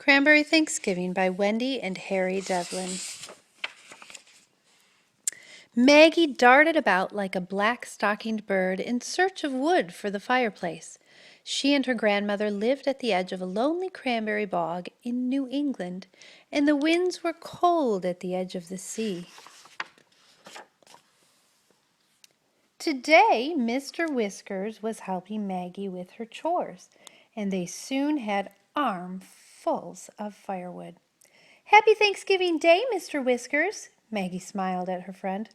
Cranberry Thanksgiving by Wendy and Harry Devlin. Maggie darted about like a black-stockinged bird in search of wood for the fireplace. She and her grandmother lived at the edge of a lonely cranberry bog in New England, and the winds were cold at the edge of the sea. Today, Mr. Whiskers was helping Maggie with her chores, and they soon had armfuls of firewood. "Happy Thanksgiving Day, Mr. Whiskers," Maggie smiled at her friend.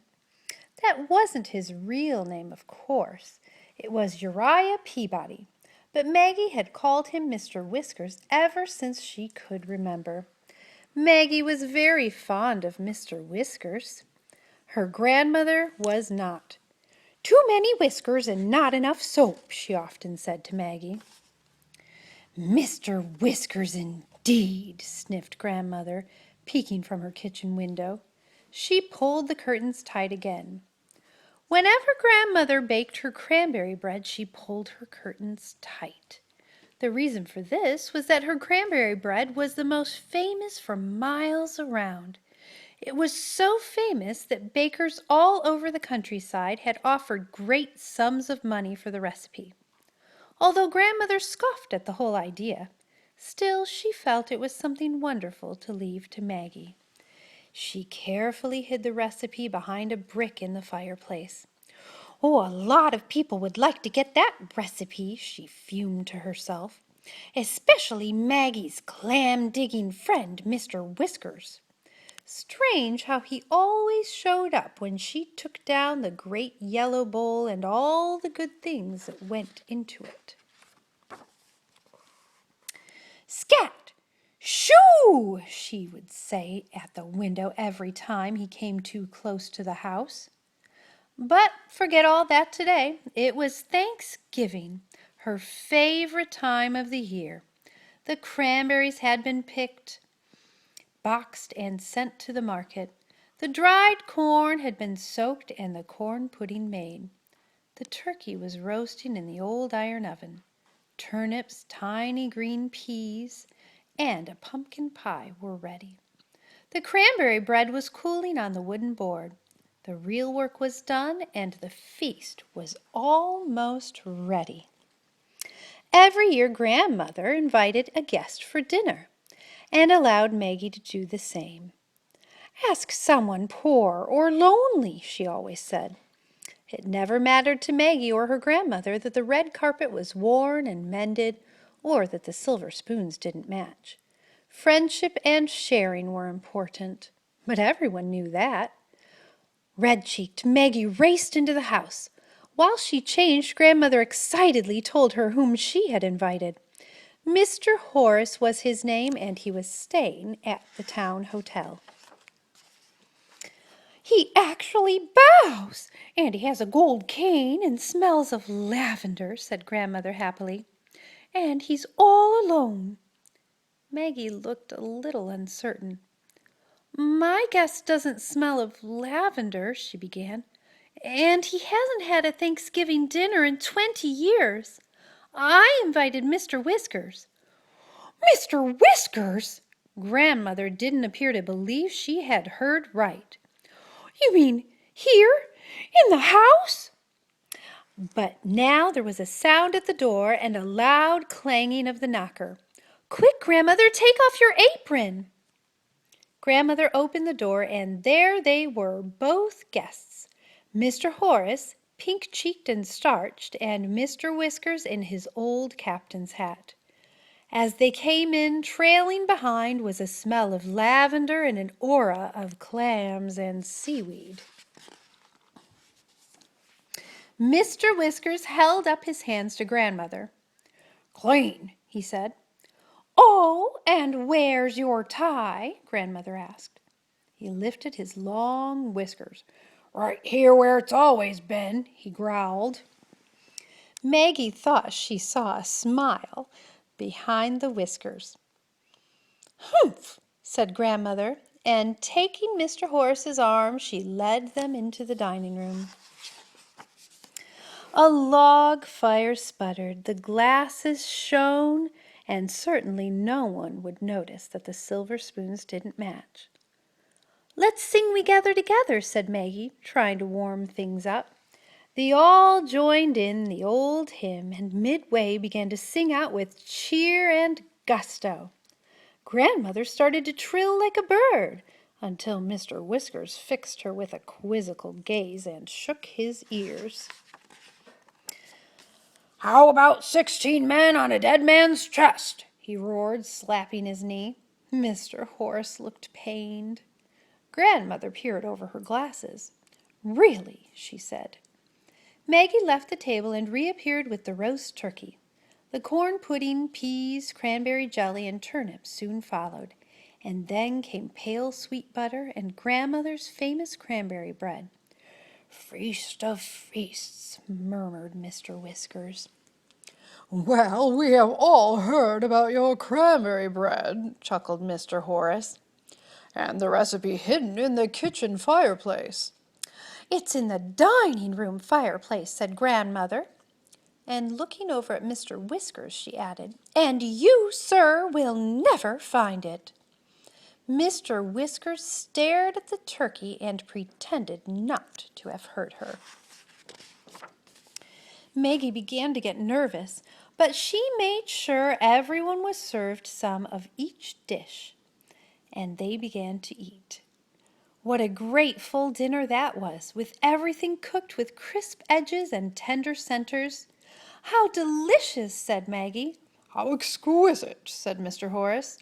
That wasn't his real name, of course. It was Uriah Peabody, but Maggie had called him Mr. Whiskers ever since she could remember. Maggie was very fond of Mr. Whiskers. Her grandmother was not. "Too many whiskers and not enough soap," she often said to Maggie. "Mr. Whiskers, indeed," sniffed Grandmother, peeking from her kitchen window. She pulled the curtains tight again. Whenever Grandmother baked her cranberry bread, she pulled her curtains tight. The reason for this was that her cranberry bread was the most famous for miles around. It was so famous that bakers all over the countryside had offered great sums of money for the recipe. Although Grandmother scoffed at the whole idea, still she felt it was something wonderful to leave to Maggie. She carefully hid the recipe behind a brick in the fireplace. "Oh, a lot of people would like to get that recipe," she fumed to herself, "especially Maggie's clam-digging friend, Mr. Whiskers. Strange how he always showed up when she took down the great yellow bowl and all the good things that went into it." "Scat! Shoo!" she would say at the window every time he came too close to the house. But forget all that today. It was Thanksgiving, her favorite time of the year. The cranberries had been picked, boxed, and sent to the market. The dried corn had been soaked and the corn pudding made. The turkey was roasting in the old iron oven. Turnips, tiny green peas, and a pumpkin pie were ready. The cranberry bread was cooling on the wooden board. The real work was done, and the feast was almost ready. Every year Grandmother invited a guest for dinner, and allowed Maggie to do the same. "Ask someone poor or lonely," she always said. It never mattered to Maggie or her grandmother that the red carpet was worn and mended, or that the silver spoons didn't match. Friendship and sharing were important, but everyone knew that. Red-cheeked, Maggie raced into the house. While she changed, Grandmother excitedly told her whom she had invited. Mr. Horace was his name, and he was staying at the town hotel. "He actually bows, and he has a gold cane and smells of lavender," said Grandmother happily. "And he's all alone." Maggie looked a little uncertain. "My guest doesn't smell of lavender," she began, "and he hasn't had a Thanksgiving dinner in 20 years. I invited Mr. Whiskers." "Mr. Whiskers!" Grandmother didn't appear to believe she had heard right. "You mean here, in the house?" But now there was a sound at the door and a loud clanging of the knocker. "Quick, Grandmother, take off your apron." Grandmother opened the door, and there they were, both guests. Mr. Horace, pink-cheeked and starched, and Mr. Whiskers in his old captain's hat. As they came in, trailing behind was a smell of lavender and an aura of clams and seaweed. Mr. Whiskers held up his hands to Grandmother. "Clean," he said. "Oh, and where's your tie?" Grandmother asked. He lifted his long whiskers. "Right here where it's always been," he growled. Maggie thought she saw a smile behind the whiskers. "Humph!" said Grandmother, and taking Mr. Horace's arm, she led them into the dining room. A log fire sputtered, the glasses shone, and certainly no one would notice that the silver spoons didn't match. "Let's sing We Gather Together," said Maggie, trying to warm things up. They all joined in the old hymn and midway began to sing out with cheer and gusto. Grandmother started to trill like a bird until Mr. Whiskers fixed her with a quizzical gaze and shook his ears. "How about 16 men on a dead man's chest?" he roared, slapping his knee. Mr. Horace looked pained. Grandmother peered over her glasses. "Really," she said. Maggie left the table and reappeared with the roast turkey. The corn pudding, peas, cranberry jelly, and turnips soon followed, and then came pale sweet butter and grandmother's famous cranberry bread. "Feast of feasts," murmured Mr. Whiskers. "Well, we have all heard about your cranberry bread," chuckled Mr. Horace, "and the recipe hidden in the kitchen fireplace." "It's in the dining room fireplace," said Grandmother. And looking over at Mr. Whiskers, she added, "And you, sir, will never find it." Mr. Whiskers stared at the turkey and pretended not to have heard her. Maggie began to get nervous, but she made sure everyone was served some of each dish, and they began to eat. What a great full dinner that was, with everything cooked with crisp edges and tender centers. "How delicious," said Maggie. "How exquisite," said Mr. Horace.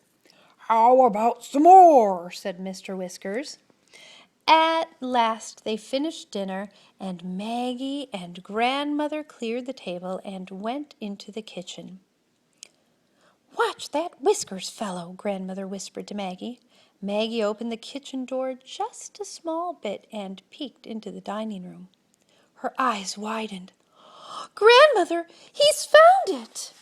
"How about some more?" said Mr. Whiskers. At last they finished dinner, and Maggie and Grandmother cleared the table and went into the kitchen. "Watch that Whiskers fellow," Grandmother whispered to Maggie. Maggie opened the kitchen door just a small bit and peeked into the dining room. Her eyes widened. "Grandmother, he's found it!"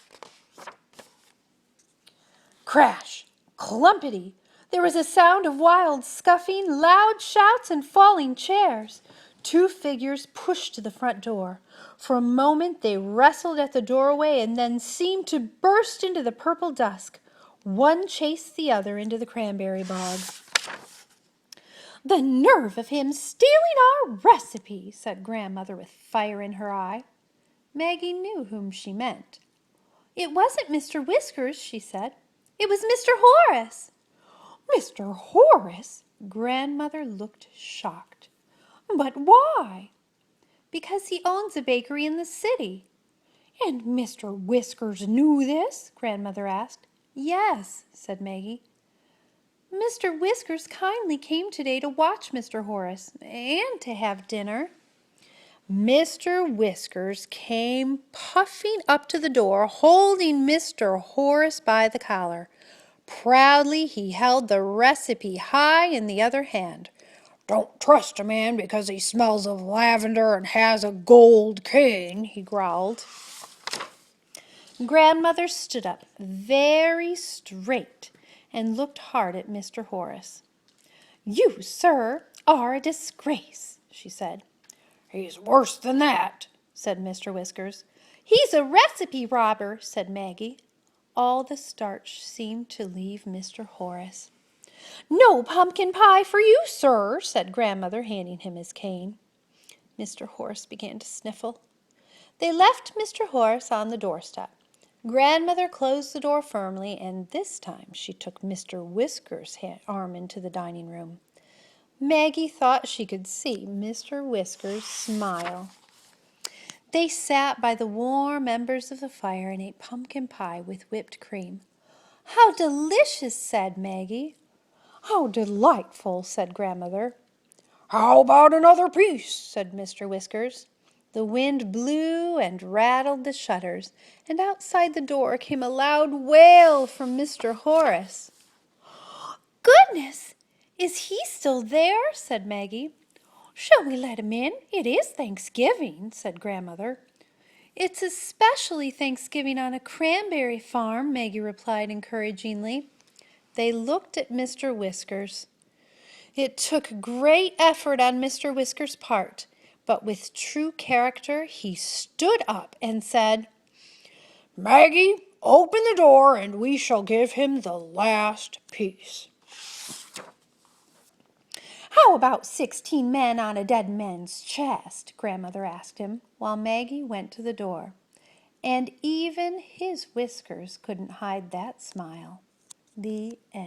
Crash! Clumpity! There was a sound of wild scuffing, loud shouts, and falling chairs. Two figures pushed to the front door. For a moment they wrestled at the doorway and then seemed to burst into the purple dusk. One chased the other into the cranberry bog. "The nerve of him stealing our recipe," said Grandmother with fire in her eye. Maggie knew whom she meant. "It wasn't Mr. Whiskers," she said. "It was Mr. Horace." "Mr. Horace?" Grandmother looked shocked. "But why?" "Because he owns a bakery in the city." "And Mr. Whiskers knew this?" Grandmother asked. "Yes," said Maggie. "Mr. Whiskers kindly came today to watch Mr. Horace and to have dinner." Mr. Whiskers came puffing up to the door, holding Mr. Horace by the collar. Proudly he held the recipe high in the other hand. "Don't trust a man because he smells of lavender and has a gold cane," he growled. Grandmother stood up very straight and looked hard at Mr. Horace. "You, sir, are a disgrace," she said. "He's worse than that," said Mr. Whiskers. "He's a recipe robber," said Maggie. All the starch seemed to leave Mr. Horace. "No pumpkin pie for you, sir," said Grandmother, handing him his cane. Mr. Horace began to sniffle. They left Mr. Horace on the doorstep. Grandmother closed the door firmly, and this time she took Mr. Whiskers' arm into the dining room. Maggie thought she could see Mr. Whiskers smile. They sat by the warm embers of the fire and ate pumpkin pie with whipped cream. "How delicious!" said Maggie. "How delightful!" said Grandmother. "How about another piece?" said Mr. Whiskers. The wind blew and rattled the shutters, and outside the door came a loud wail from Mr. Horace. "Goodness! Is he still there?" said Maggie. "Shall we let him in? It is Thanksgiving," said Grandmother. "It's especially Thanksgiving on a cranberry farm," Maggie replied encouragingly. They looked at Mr. Whiskers. It took great effort on Mr. Whiskers' part, but with true character he stood up and said, "Maggie, Open the door, and we shall give him the last piece." "How about 16 men on a dead man's chest?" Grandmother asked him, while Maggie went to the door. And even his whiskers couldn't hide that smile. The end.